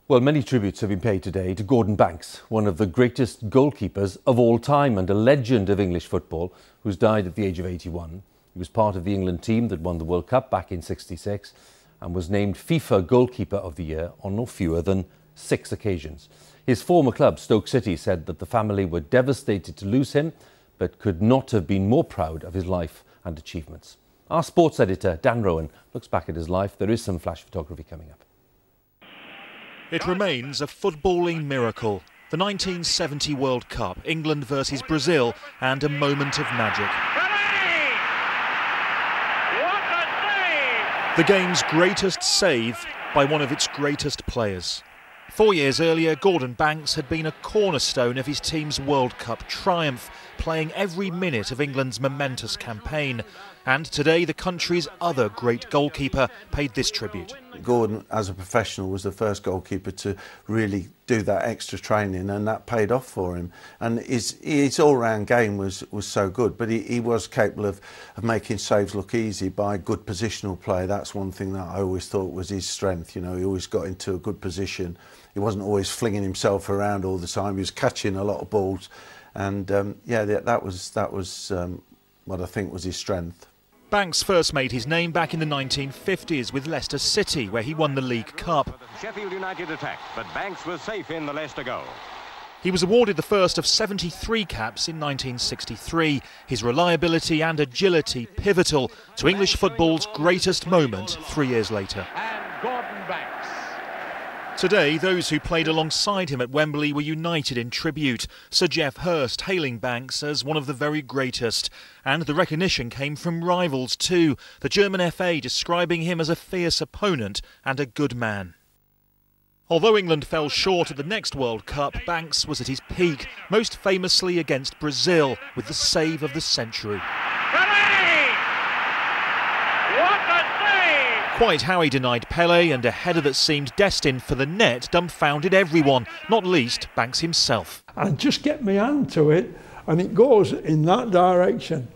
Well, many tributes have been paid today to Gordon Banks, one of the greatest goalkeepers of all time and a legend of English football, who's died at the age of 81. He was part of the England team that won the World Cup back in '66 and was named FIFA Goalkeeper of the Year on no fewer than 6 occasions. His former club, Stoke City, said that the family were devastated to lose him, but could not have been more proud of his life and achievements. Our sports editor, Dan Rowan, looks back at his life. There is some flash photography coming up. It remains a footballing miracle. The 1970 World Cup, England versus Brazil, and a moment of magic. The game's greatest save by one of its greatest players. 4 years earlier, Gordon Banks had been a cornerstone of his team's World Cup triumph, playing every minute of England's momentous campaign. And today, the country's other great goalkeeper paid this tribute. Gordon, as a professional, was the first goalkeeper to really do that extra training, and that paid off for him. And his all-round game was so good, but he was capable of making saves look easy by good positional play. That's one thing that I always thought was his strength. You know, he always got into a good position. He wasn't always flinging himself around all the time. He was catching a lot of balls, and yeah, that was what I think was his strength. Banks first made his name back in the 1950s with Leicester City, where he won the League Cup. Sheffield United attacked, but Banks was safe in the Leicester goal. He was awarded the first of 73 caps in 1963. His reliability and agility pivotal to English football's greatest moment 3 years later. And Gordon Banks. Today, those who played alongside him at Wembley were united in tribute. Sir Geoff Hurst hailing Banks as one of the very greatest. And the recognition came from rivals too, the German FA describing him as a fierce opponent and a good man. Although England fell short at the next World Cup, Banks was at his peak, most famously against Brazil, with the save of the century. Quite how he denied Pelé, and a header that seemed destined for the net dumbfounded everyone, not least Banks himself. I just get my hand to it and it goes in that direction.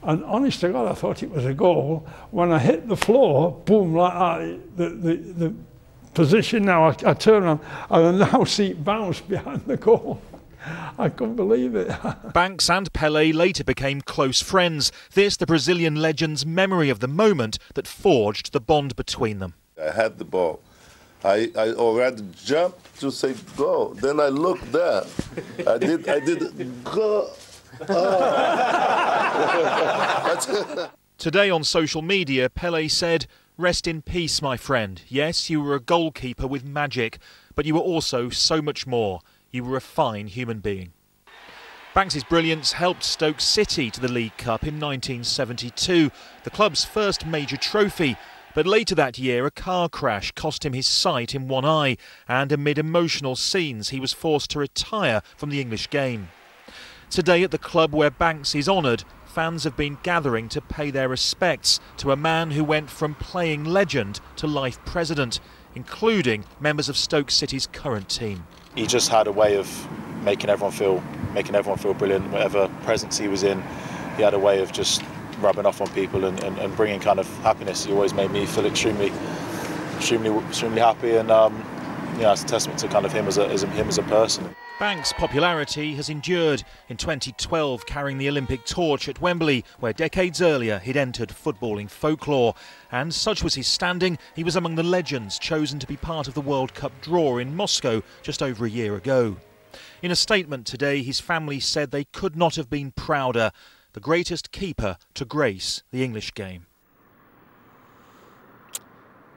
And honest to God, I thought it was a goal. When I hit the floor, boom, like that, the position now, I turn around and I now see it bounce behind the goal. I couldn't believe it. Banks and Pelé later became close friends. This, the Brazilian legend's memory of the moment that forged the bond between them. I had the ball. I already jumped to say go. Then I looked there. I did go. Oh. Today on social media, Pelé said, "Rest in peace, my friend. Yes, you were a goalkeeper with magic, but you were also so much more. You were a fine human being." Banks' brilliance helped Stoke City to the League Cup in 1972, the club's first major trophy. But later that year, a car crash cost him his sight in one eye, and amid emotional scenes, he was forced to retire from the English game. Today, at the club where Banks is honoured, fans have been gathering to pay their respects to a man who went from playing legend to life president, including members of Stoke City's current team. He just had a way of making everyone feel brilliant. Whatever presence he was in, he had a way of just rubbing off on people and bringing kind of happiness. He always made me feel extremely happy, and it's a testament to kind of him as a person. Banks' popularity has endured, in 2012 carrying the Olympic torch at Wembley, where decades earlier he'd entered footballing folklore. And such was his standing, he was among the legends chosen to be part of the World Cup draw in Moscow just over a year ago. In a statement today, his family said they could not have been prouder, the greatest keeper to grace the English game.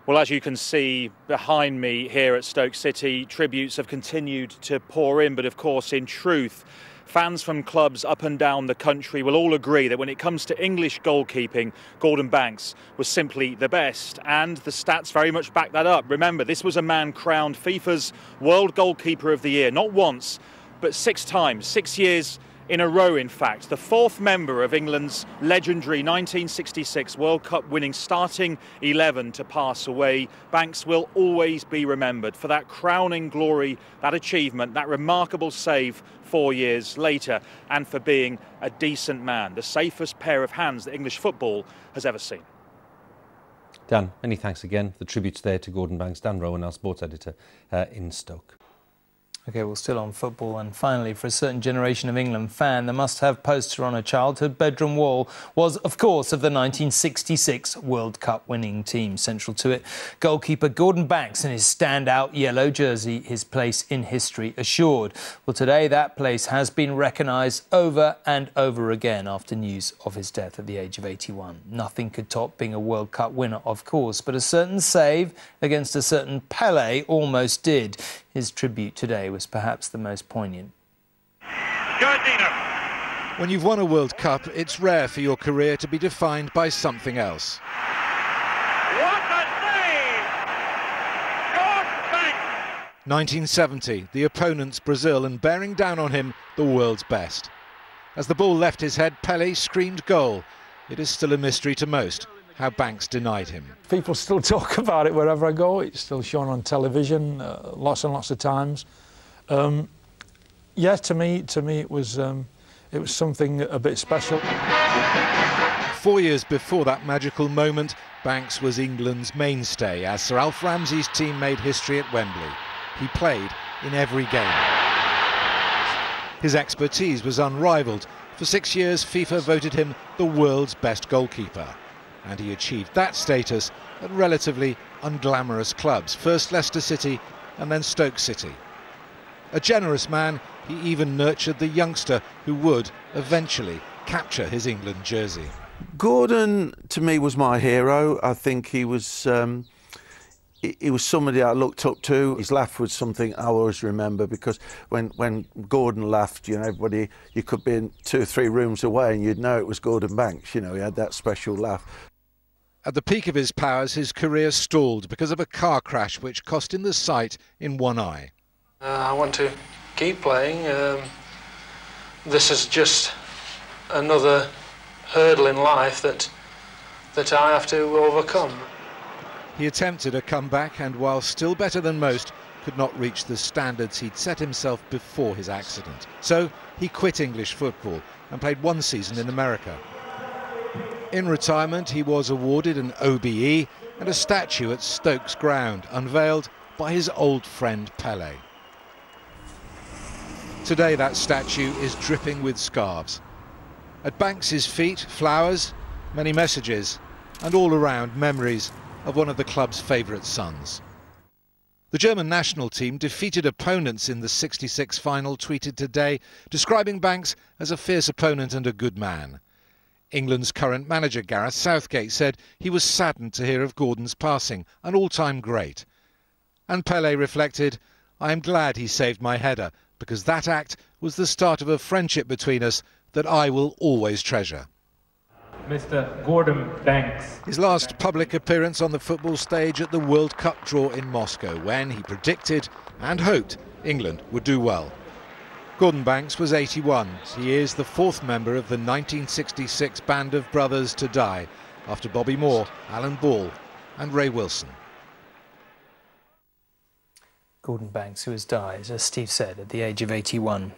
Well, as you can see behind me here at Stoke City, tributes have continued to pour in, but of course, in truth, fans from clubs up and down the country will all agree that when it comes to English goalkeeping, Gordon Banks was simply the best, and the stats very much back that up. Remember, this was a man crowned FIFA's World Goalkeeper of the Year, not once, but 6 times, 6 years in a row, in fact. The 4th member of England's legendary 1966 World Cup winning starting 11 to pass away. Banks will always be remembered for that crowning glory, that achievement, that remarkable save 4 years later, and for being a decent man, the safest pair of hands that English football has ever seen. Dan, many thanks again. The tributes there to Gordon Banks. Dan Rowan, our sports editor in Stoke. OK, well, still on football, and finally, for a certain generation of England fan, the must-have poster on a childhood bedroom wall was, of course, of the 1966 World Cup winning team. Central to it, goalkeeper Gordon Banks in his standout yellow jersey, his place in history assured. Well, today that place has been recognised over and over again after news of his death at the age of 81. Nothing could top being a World Cup winner, of course, but a certain save against a certain Pelé almost did. His tribute today was perhaps the most poignant. When you've won a World Cup, it's rare for your career to be defined by something else. What a save! Gordon Banks! 1970, the opponents Brazil, and bearing down on him, the world's best. As the ball left his head, Pelé screamed goal. It is still a mystery to most how Banks denied him. People still talk about it wherever I go. It's still shown on television lots and lots of times. Yeah, to me it was something a bit special. 4 years before that magical moment, Banks was England's mainstay as Sir Alf Ramsey's team made history at Wembley. He played in every game. His expertise was unrivaled. For 6 years, FIFA voted him the world's best goalkeeper. And he achieved that status at relatively unglamorous clubs, first Leicester City and then Stoke City. A generous man, he even nurtured the youngster who would eventually capture his England jersey. Gordon, to me, was my hero. I think he was somebody I looked up to. His laugh was something I always remember, because when Gordon laughed, you know, everybody, you could be in 2 or 3 rooms away and you'd know it was Gordon Banks. You know, he had that special laugh. At the peak of his powers, his career stalled because of a car crash which cost him the sight in one eye. I want to keep playing. This is just another hurdle in life that I have to overcome. He attempted a comeback and, while still better than most, could not reach the standards he'd set himself before his accident. So he quit English football and played 1 season in America. In retirement, he was awarded an OBE and a statue at Stoke's ground, unveiled by his old friend Pelé. Today that statue is dripping with scarves. At Banks's feet, flowers, many messages, and all around memories of one of the club's favourite sons. The German national team defeated opponents in the '66 final tweeted today, describing Banks as a fierce opponent and a good man. England's current manager Gareth Southgate said he was saddened to hear of Gordon's passing, an all-time great. And Pelé reflected, "I am glad he saved my header, because that act was the start of a friendship between us that I will always treasure." Mr. Gordon Banks. His last public appearance on the football stage at the World Cup draw in Moscow, when he predicted and hoped England would do well. Gordon Banks was 81. He is the 4th member of the 1966 band of brothers to die, after Bobby Moore, Alan Ball and Ray Wilson. Gordon Banks, who has died, as Steve said, at the age of 81.